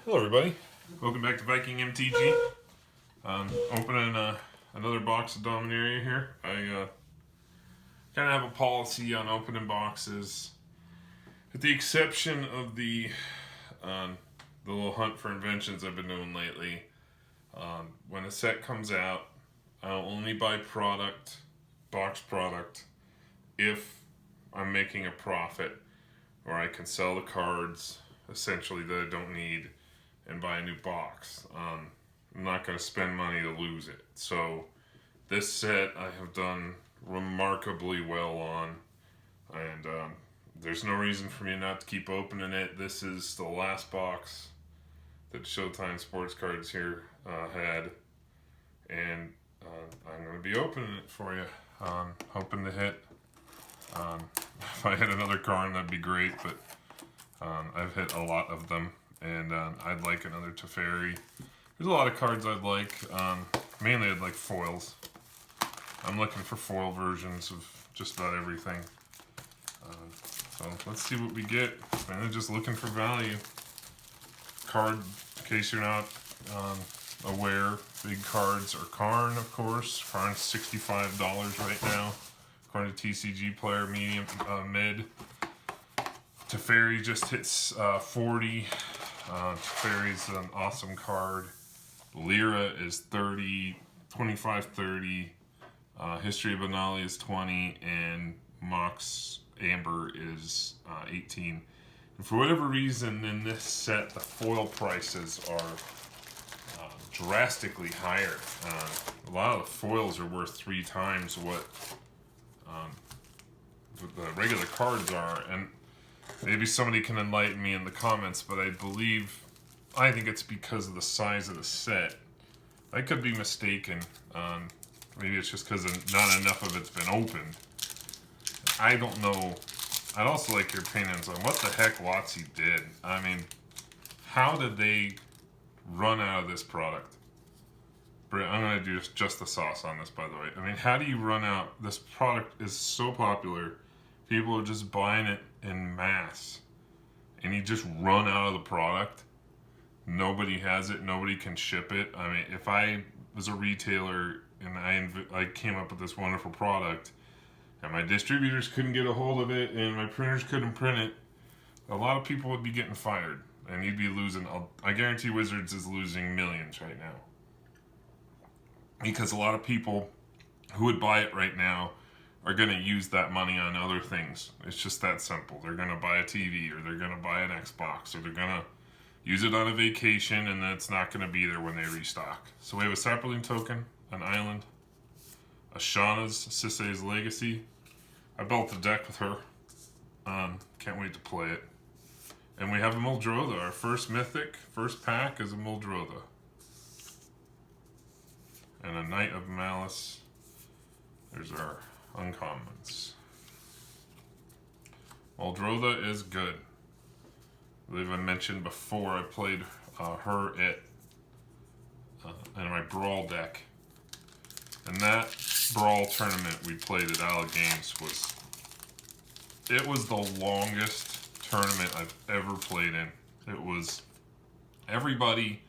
Hello everybody, welcome back to Viking MTG. Opening another box of Dominaria here. I kind of have a policy on opening boxes, with the exception of the little hunt for inventions I've been doing lately. When a set comes out, I'll only buy box product, if I'm making a profit, or I can sell the cards essentially that I don't need and buy a new box. I'm not going to spend money to lose it. So this set I have done remarkably well on, and there's no reason for me not to keep opening it. This is the last box that Showtime Sports Cards here had, and I'm going to be opening it for you. Hoping to hit. If I hit another card, that'd be great, but I've hit a lot of them, and I'd like another Teferi. There's a lot of cards I'd like. Mainly I'd like foils. I'm looking for foil versions of just about everything. So let's see what we get. I'm just looking for value. Card, in case you're not aware, big cards are Karn, of course. Karn's $65 right now, according to TCG Player, medium, mid. Teferi just hits 40. Teferi's an awesome card. Lyra is 30, 25, 30. History of Benali is 20, and Mox Amber is 18. And for whatever reason, in this set, the foil prices are drastically higher. A lot of the foils are worth 3 times what the regular cards are, and maybe somebody can enlighten me in the comments, but I think it's because of the size of the set. I could be mistaken. Maybe it's just because not enough of it's been opened. I don't know. I'd also like your opinions on what the heck WotC did. I mean, how did they run out of this product? I'm going to do just the sauce on this, by the way. I mean, how do you run out? This product is so popular. People are just buying it in mass. And you just run out of the product. Nobody has it. Nobody can ship it. I mean, if I was a retailer and I came up with this wonderful product and my distributors couldn't get a hold of it and my printers couldn't print it, a lot of people would be getting fired. And you'd be losing. I guarantee Wizards is losing millions right now. Because a lot of people who would buy it right now are going to use that money on other things. It's just that simple. They're going to buy a TV, or they're going to buy an Xbox, or they're going to use it on a vacation, and then it's not going to be there when they restock. So we have a Sapperling token, an island, a Shauna's Sisay's Legacy. I built the deck with her. Can't wait to play it. And we have a Muldrotha. Our first mythic, first pack is a Muldrotha. And a Knight of Malice. There's our uncommons. Muldrotha is good. I believe I mentioned before I played her in my Brawl deck. And that Brawl tournament we played at Ala Games was the longest tournament I've ever played in. It was everybody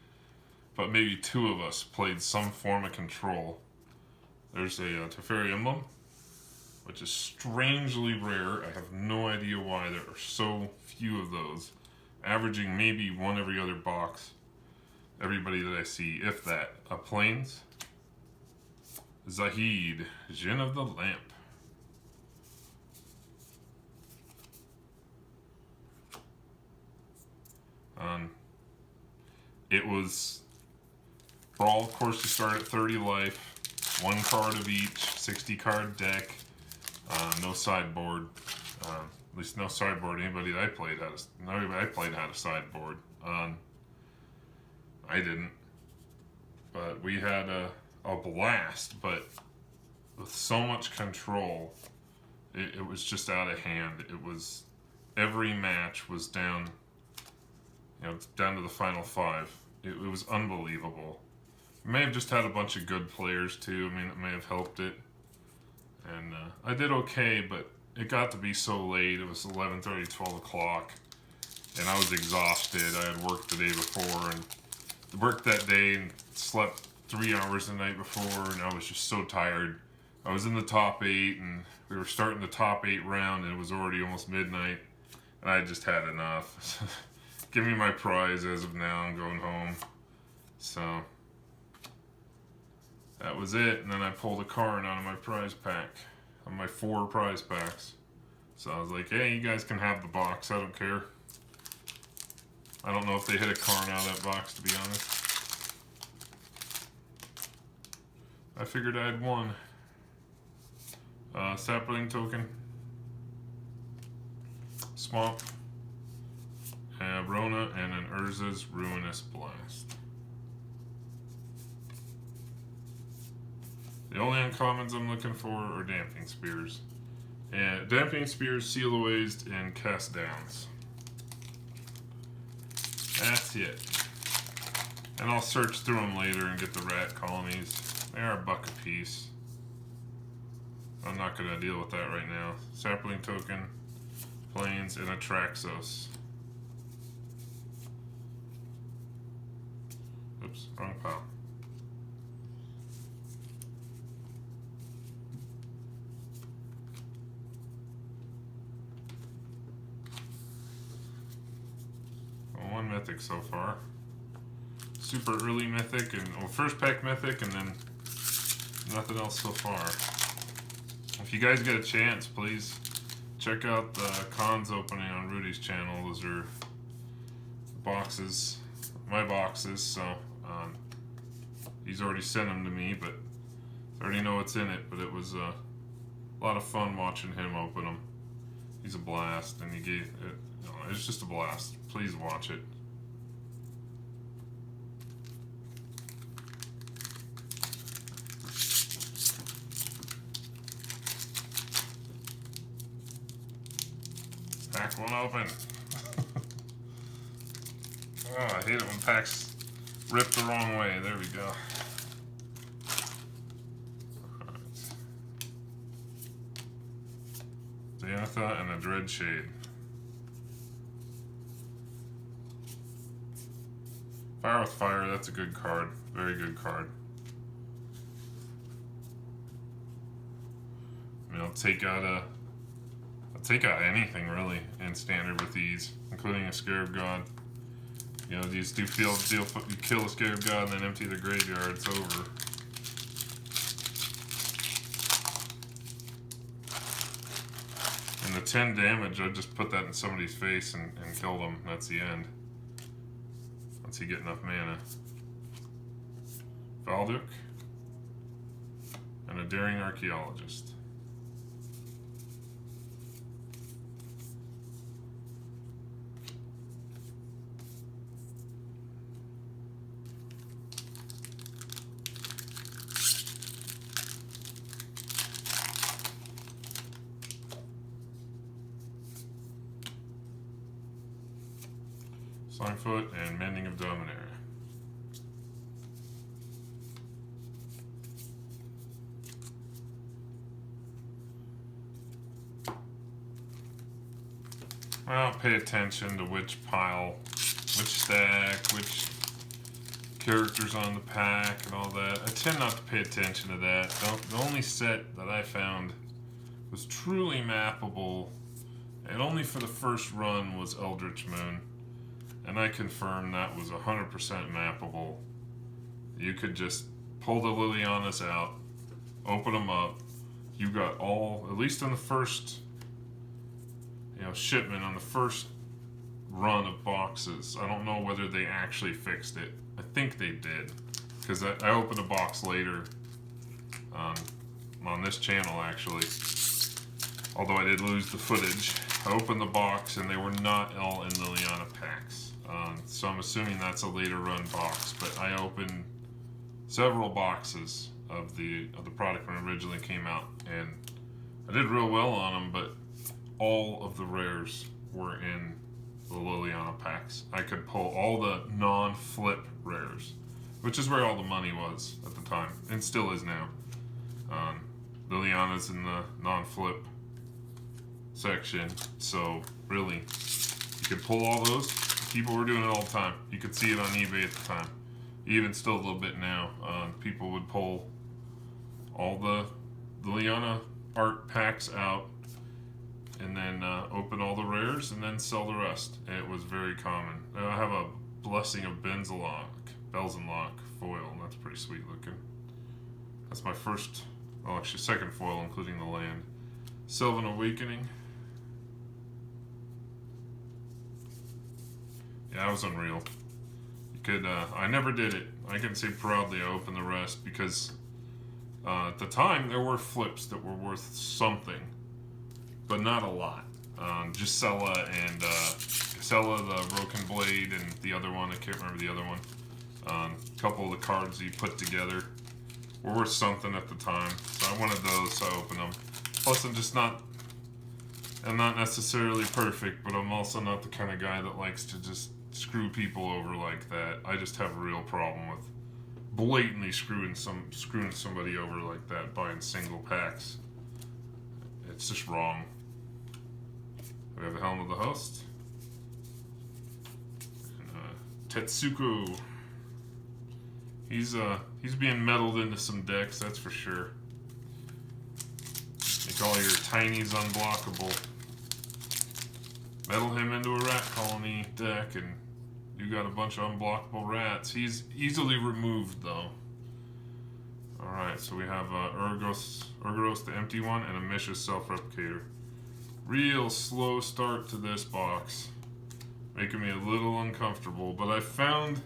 but maybe 2 of us played some form of control. There's a Teferi Emblem, which is strangely rare. I have no idea why there are so few of those. Averaging maybe 1 every other box. Everybody that I see, if that. Plains. Zahid, Jinn of the Lamp. It was Brawl, of course, you start at 30 life, 1 card of each, 60 card deck, no sideboard. At least no sideboard. Nobody I played had a sideboard. I didn't, but we had a blast. But with so much control, it was just out of hand. It was every match was down, down to the final 5. It was unbelievable. May have just had a bunch of good players too. I mean, it may have helped it. And I did okay, but it got to be so late. It was 11:30, 12 o'clock. and I was exhausted. I had worked the day before and worked that day and slept 3 hours the night before, and I was just so tired. I was in the top 8, and we were starting the top 8 round, and it was already almost midnight, and I just had enough. Give me my prize as of now. I'm going home. So that was it, and then I pulled a card out of my prize pack, of my 4 prize packs. So I was like, hey, you guys can have the box. I don't care. I don't know if they hit a card out of that box, to be honest. I figured I'd won. Sapling token, Swamp, Rona, and an Urza's Ruinous Blast. The only uncommons I'm looking for are Damping Spears. And Damping Spears, Seal-Aways, and Cast Downs. That's it. And I'll search through them later and get the rat colonies. They are $1 a piece. I'm not going to deal with that right now. Sapling token, Plains, and a Traxos. Oops, wrong pile. Well, 1 mythic so far. Super early mythic, and well, first pack mythic, and then nothing else so far. If you guys get a chance, please check out the cons opening on Rudy's channel. Those are boxes, my boxes, so he's already sent them to me, but I already know what's in it. But it was a lot of fun watching him open them. He's a blast, and he gave it. It's just a blast. Please watch it. Pack one open. Oh, I hate it when packs rip the wrong way. There we go. Alright. Xanatha and a Dreadshade. Fire with Fire, that's a good card. Very good card. I mean, I'll take out anything really in standard with these, including a Scarab God. You know, these do feel you kill a Scarab God and then empty the graveyard, it's over. And the 10 damage, I just put that in somebody's face and kill them. That's the end. Once you get enough mana. Valduk and a Daring Archaeologist. Slimefoot and Mending of Dominaria. Well, pay attention to which pile, which stack, which characters on the pack and all that. I tend not to pay attention to that. The only set that I found was truly mappable, and only for the first run, was Eldritch Moon. And I confirmed that was 100% mappable. You could just pull the Lilianas out, open them up. You got all, at least on the first, shipment, on the first run of boxes. I don't know whether they actually fixed it. I think they did, because I opened a box later on this channel actually. Although I did lose the footage. I opened the box and they were not all in Liliana packs. So I'm assuming that's a later run box, but I opened several boxes of the product when it originally came out, and I did real well on them, but all of the rares were in the Liliana packs. I could pull all the non-flip rares, which is where all the money was at the time, and still is now. Liliana's in the non-flip section, so really You could pull all those. People were doing it all the time. You could see it on eBay at the time. Even still a little bit now. People would pull all the Liana art packs out and then open all the rares and then sell the rest. It was very common. I have a Blessing of Bells and Lock foil, and that's pretty sweet looking. That's my first, well, actually second foil, including the land. Sylvan Awakening. Yeah, that was unreal. You could, I never did it. I can say proudly I opened the rest because at the time there were flips that were worth something, but not a lot. Gisela and Gisela, the Broken Blade, and the other one, I can't remember the other one. A couple of the cards he put together were worth something at the time, so I wanted those, so I opened them. Plus, I'm not necessarily perfect, but I'm also not the kind of guy that likes to just screw people over like that. I just have a real problem with blatantly screwing somebody over like that, buying single packs. It's just wrong. We have the Helm of the Host. And, Tetsuko. He's being meddled into some decks, that's for sure. Make all your tinies unblockable. Meddle him into a rat colony deck, and you got a bunch of unblockable rats. He's easily removed, though. Alright, so we have Urgos, the empty one, and a Mishra's Self-Replicator. Real slow start to this box. Making me a little uncomfortable, but I found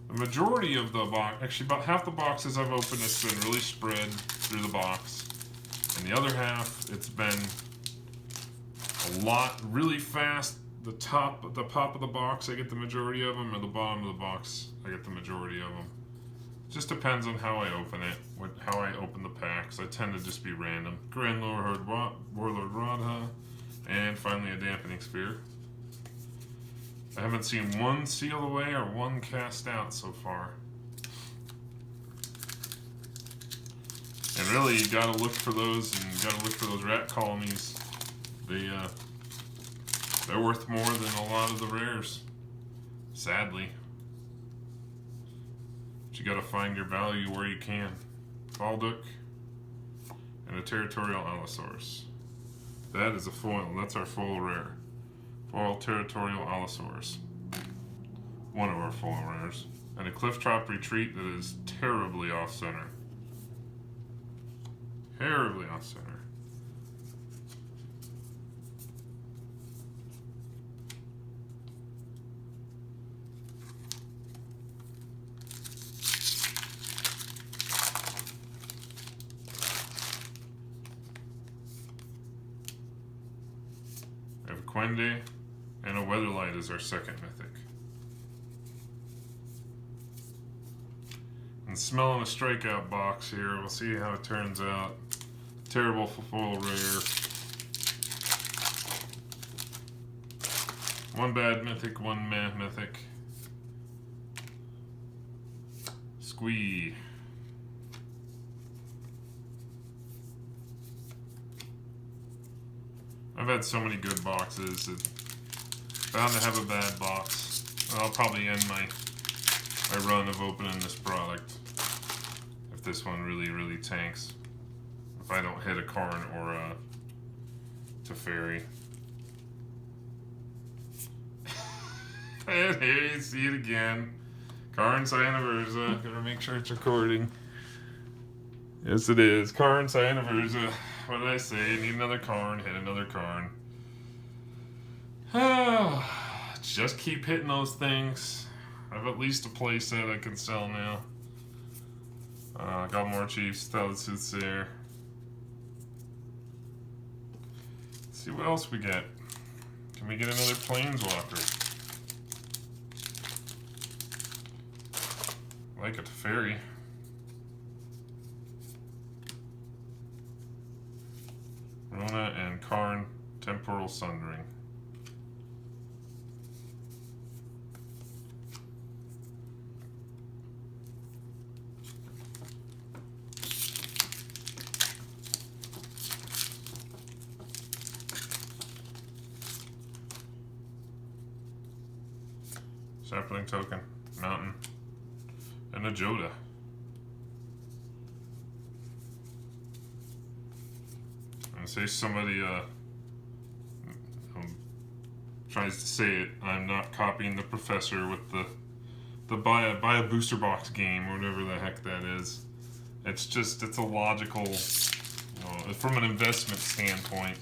the majority of the box, actually about half the boxes I've opened, it's been really spread through the box. And the other half, it's been a lot, really fast. The top of the box, I get the majority of them, or the bottom of the box, I get the majority of them. Just depends on how I open it, how I open the packs. I tend to just be random. Grand Warlord Radha, and finally a Dampening Sphere. I haven't seen one seal away or one cast out so far. And really, you gotta look for those, and you gotta look for those rat colonies. They're worth more than a lot of the rares, sadly. But you gotta find your value where you can. Balduc and a Territorial Allosaurus. That is a foil. That's our foil rare. Foil Territorial Allosaurus. One of our foil rares. And a Clifftop Retreat that is terribly off-center. Terribly off-center. We have a Quende and a Weatherlight as our second mythic. And smelling a strikeout box here, we'll see how it turns out. Terrible foil rare. One bad mythic, one mythic. Squee. I've had so many good boxes. Bound to have a bad box. I'll probably end my run of opening this product if this one really tanks. If I don't hit a Karn or a Teferi. And here you see it again. Karn Cyanoversa. Gotta make sure it's recording. Yes, it is. Karn Cyanoversa. What did I say? Need another Karn. Hit another Karn. Just keep hitting those things. I have at least a playset I can sell now. Got more Chiefs. Thousands there. Let's see what else we get. Can we get another Planeswalker? Like a Teferi. Rona and Karn Temporal Sundering. Sapling token, mountain, and a Joda. And say somebody tries to say it, I'm not copying the professor with the buy a booster box game or whatever the heck that is. It's a logical, from an investment standpoint,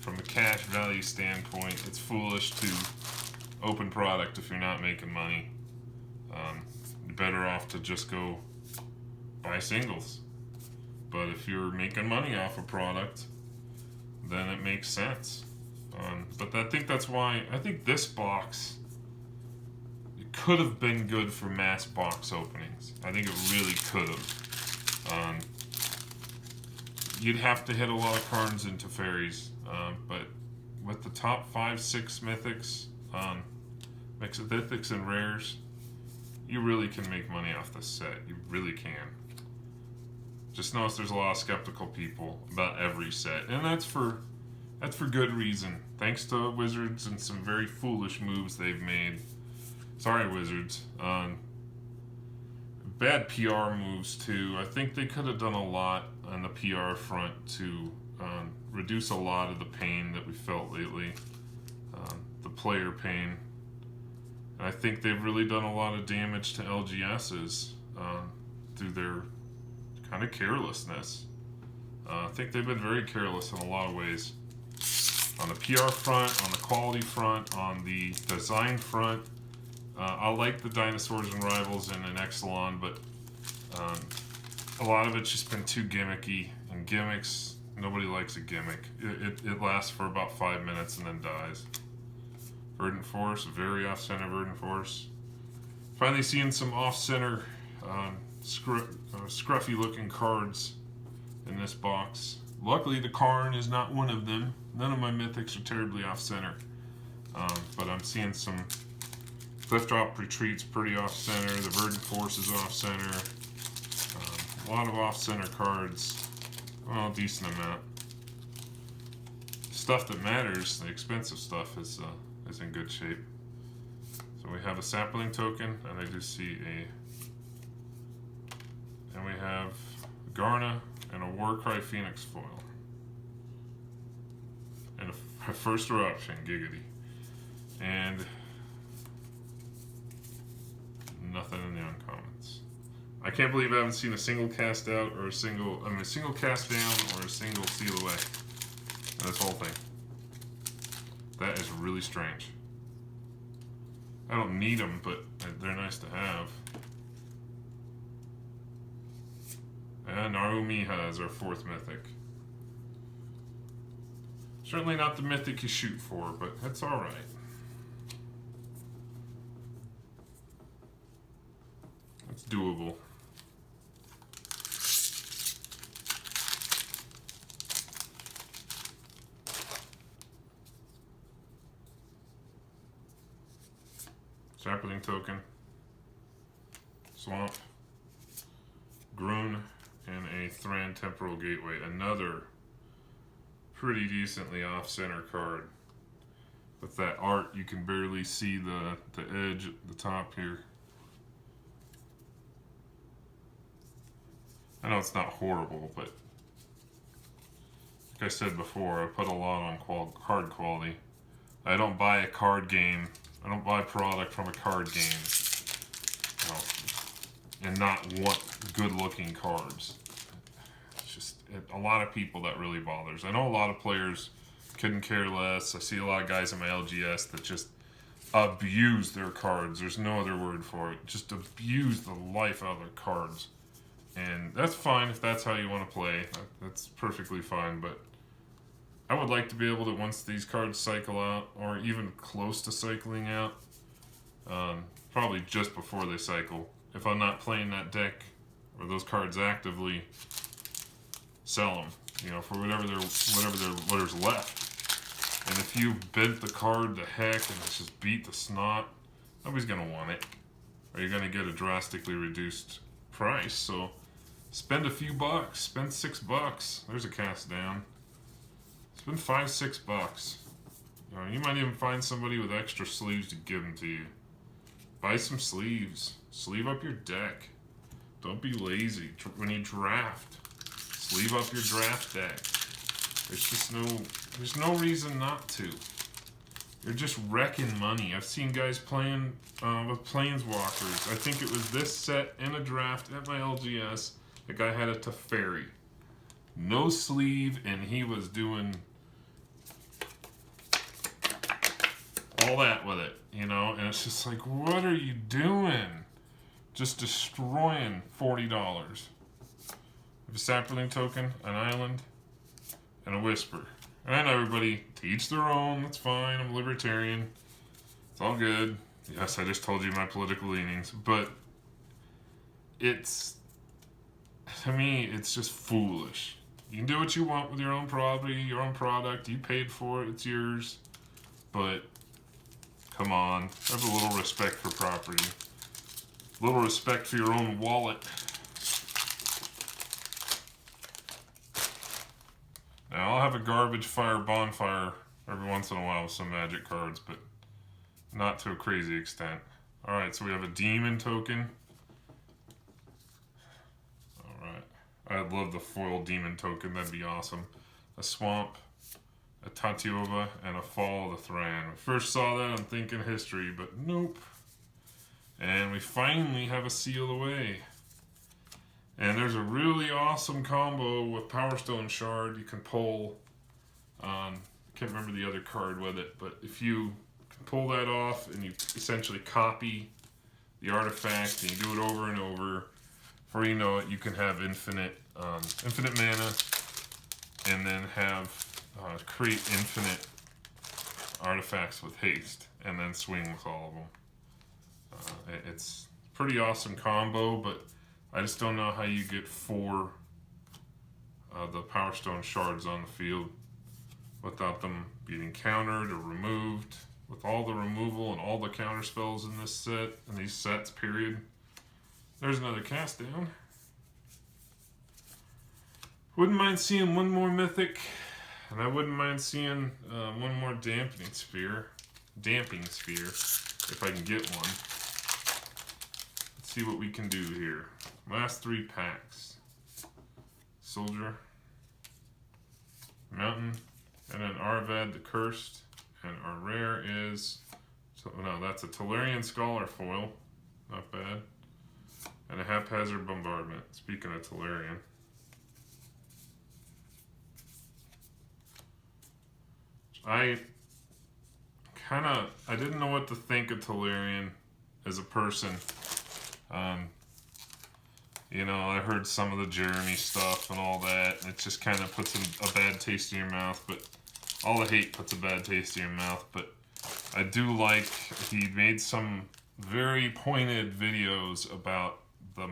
from a cash value standpoint, it's foolish to open product if you're not making money. You're better off to just go buy singles. But if you're making money off a product, then it makes sense. But I think that's why I think this box, it could have been good for mass box openings. I think it really could have. You'd have to hit a lot of cards into fairies, but with the top 5-6 mythics, mythics and rares, you really can make money off this set. You really can. Just notice there's a lot of skeptical people about every set, and that's for good reason. Thanks to Wizards and some very foolish moves they've made. Sorry, Wizards. Bad PR moves too. I think they could have done a lot on the PR front to reduce a lot of the pain that we felt lately, the player pain. And I think they've really done a lot of damage to LGSs through their kind of carelessness. I think they've been very careless in a lot of ways. On the PR front, on the quality front, on the design front. I like the Dinosaurs and Rivals in an Exelon, but a lot of it's just been too gimmicky. And gimmicks, nobody likes a gimmick. It lasts for about 5 minutes and then dies. Verdant Force, very off-center Verdant Force. Finally seeing some off-center scruffy-looking cards in this box. Luckily, the Karn is not one of them. None of my mythics are terribly off-center. But I'm seeing some Cliff Drop Retreats pretty off-center. The Verdant Force is off-center. A lot of off-center cards. Well, a decent amount. Stuff that matters, the expensive stuff, is in good shape. So we have a Sapling token, and I do see and we have Garna and a Warcry Phoenix foil. And a First Eruption, Giggity. And nothing in the uncommons. I can't believe I haven't seen a single cast out or a single cast down or a single seal away in this whole thing. That is really strange. I don't need them, but they're nice to have. And Narumiha is our 4th mythic. Certainly not the mythic you shoot for, but that's alright. That's doable. Sapling token, Swamp, Groon, and a Thran Temporal Gateway. Another pretty decently off-center card. With that art, you can barely see the edge at the top here. I know it's not horrible, but like I said before, I put a lot on card quality. I don't buy a card game. I don't buy product from a card game, and not want good-looking cards. It's just a lot of people that really bothers. I know a lot of players couldn't care less. I see a lot of guys in my LGS that just abuse their cards. There's no other word for it. Just abuse the life out of their cards. And that's fine if that's how you want to play. That's perfectly fine, but I would like to be able to, once these cards cycle out, or even close to cycling out, probably just before they cycle, if I'm not playing that deck or those cards actively, sell them, for whatever's left. And if you bent the card to heck and it's just beat the snot, nobody's gonna want it, or you're gonna get a drastically reduced price. So spend a few bucks, spend $6. There's a cast down. Spend $5-6. You might even find somebody with extra sleeves to give them to you. Buy some sleeves. Sleeve up your deck. Don't be lazy. When you draft, sleeve up your draft deck. There's no reason not to. You're just wrecking money. I've seen guys playing with Planeswalkers. I think it was this set in a draft at my LGS. The guy had a Teferi. No sleeve, and he was doing all that with it, you know? And it's just like, what are you doing? Just destroying $40. A sapling token, an island, and a whisper. And everybody, to each their own, that's fine, I'm libertarian. It's all good. Yes, I just told you my political leanings, but to me, it's just foolish. You can do what you want with your own property, your own product, you paid for it, it's yours, but come on, have a little respect for property. A little respect for your own wallet. Now, I'll have a garbage fire bonfire every once in a while with some magic cards, but not to a crazy extent. Alright, so we have a demon token. Alright. I'd love the foil demon token, that'd be awesome. A swamp, a Tatiova, and a Fall of the Thran. When I first saw that, I'm thinking history, but nope. And we finally have a Seal Away. And there's a really awesome combo with Power Stone Shard you can pull. I can't remember the other card with it, but if you can pull that off and you essentially copy the artifact and you do it over and over, before you know it, you can have infinite mana, and then have create infinite artifacts with haste, and then swing with all of them. It's a pretty awesome combo, but I just don't know how you get 4 the Power Stone Shards on the field without them being countered or removed. With all the removal and all the counter spells in this set, in these sets, period. There's another cast down. Wouldn't mind seeing one more Mythic, and I wouldn't mind seeing one more Damping Sphere, if I can get one. Let's see what we can do here. Last 3 packs. Soldier, Mountain, and then Arvad the Cursed. And our rare is, no, that's a Tolarian Scholar foil. Not bad. And a Haphazard Bombardment. Speaking of Tolarian. I didn't know what to think of Tolarian as a person. You know, I heard some of the Jeremy stuff and all that, and it just kind of puts a bad taste in your mouth, but all the hate puts a bad taste in your mouth. But I do like, he made some very pointed videos about the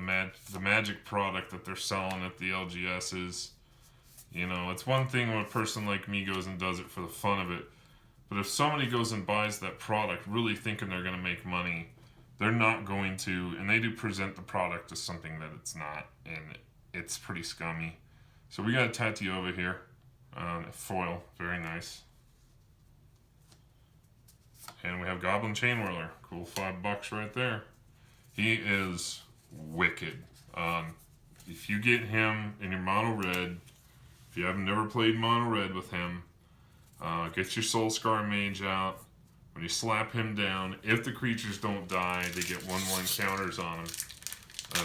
magic product that they're selling at the LGS's. You know, it's one thing when a person like me goes and does it for the fun of it, but if somebody goes and buys that product really thinking they're going to make money, they're not going to, and they do present the product as something that it's not, and it's pretty scummy. So we got a Tatiova here, foil, very nice. And we have Goblin Chainwhirler, cool $5 right there. He is wicked. If you get him in your mono red, if you have never played mono red with him, get your Soul Scar Mage out. When you slap him down, if the creatures don't die, they get 1/1 counters on them.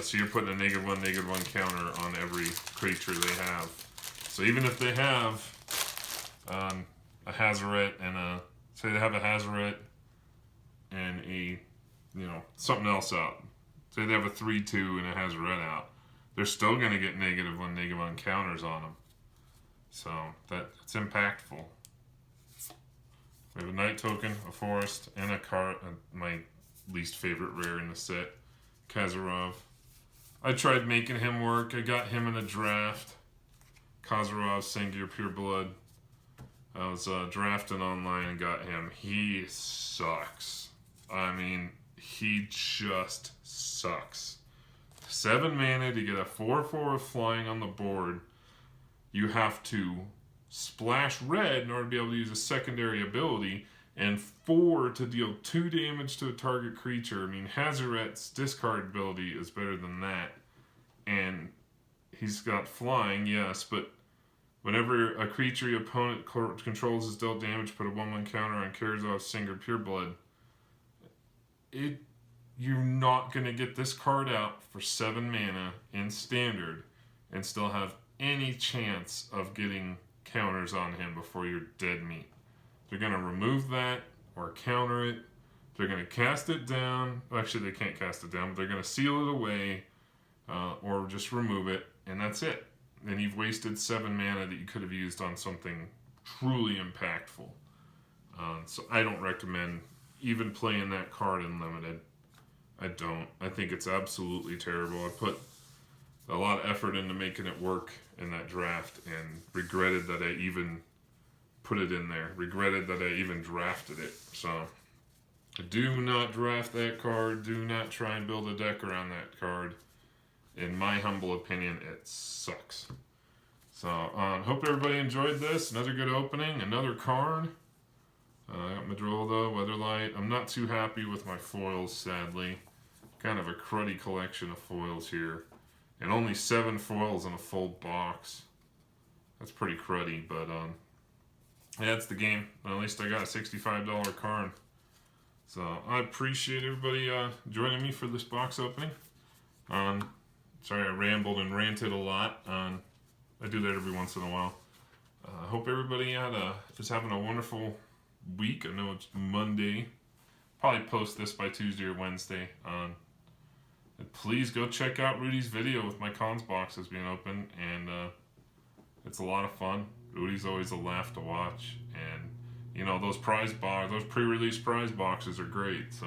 So you're putting a -1/-1 counter on every creature they have. So even if they have a Hazoret and say they have a Hazoret and a, something else out. Say they have a 3/2 and a Hazoret out. They're still going to get -1/-1 counters on them. So that's impactful. We have a Night Token, a Forest, and a card, my least favorite rare in the set, Kazarov. I tried making him work. I got him in a draft. Kazarov, Sengir Pureblood. I was drafting online and got him. He sucks. I mean, he just sucks. 7 mana to get a 4/4 flying on the board. You have to splash red in order to be able to use a secondary ability, and 4 to deal 2 damage to a target creature. I mean, Hazoret's discard ability is better than that. And he's got flying, yes, but whenever a creature your opponent controls is dealt damage, put a 1/1 counter on Karazhov's Singer Pureblood. You're not going to get this card out for 7 mana in Standard and still have any chance of getting counters on him before you're dead meat. They're going to remove that or counter it. They're going to cast it down. Actually, they can't cast it down, but they're going to seal it away or just remove it, and that's it. Then you've wasted 7 mana that you could have used on something truly impactful. So I don't recommend even playing that card in Limited. I don't. I think it's absolutely terrible. I put a lot of effort into making it work in that draft and regretted that I even put it in there. Regretted that I even drafted it. So do not draft that card. Do not try and build a deck around that card. In my humble opinion, it sucks. So hope everybody enjoyed this. Another good opening. Another card. I got Madrolda, Weatherlight. I'm not too happy with my foils, sadly. Kind of a cruddy collection of foils here. And only 7 foils in a full box. That's pretty cruddy, but yeah, it's the game. At least I got a $65 card. So I appreciate everybody joining me for this box opening. Sorry I rambled and ranted a lot. I do that every once in a while. I hope everybody is having a wonderful week. I know it's Monday. Probably post this by Tuesday or Wednesday. And please go check out Rudy's video with my cons boxes being open, and it's a lot of fun. Rudy's always a laugh to watch, and you know those those pre-release prize boxes are great. So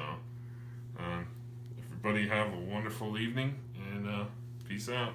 everybody have a wonderful evening, and peace out.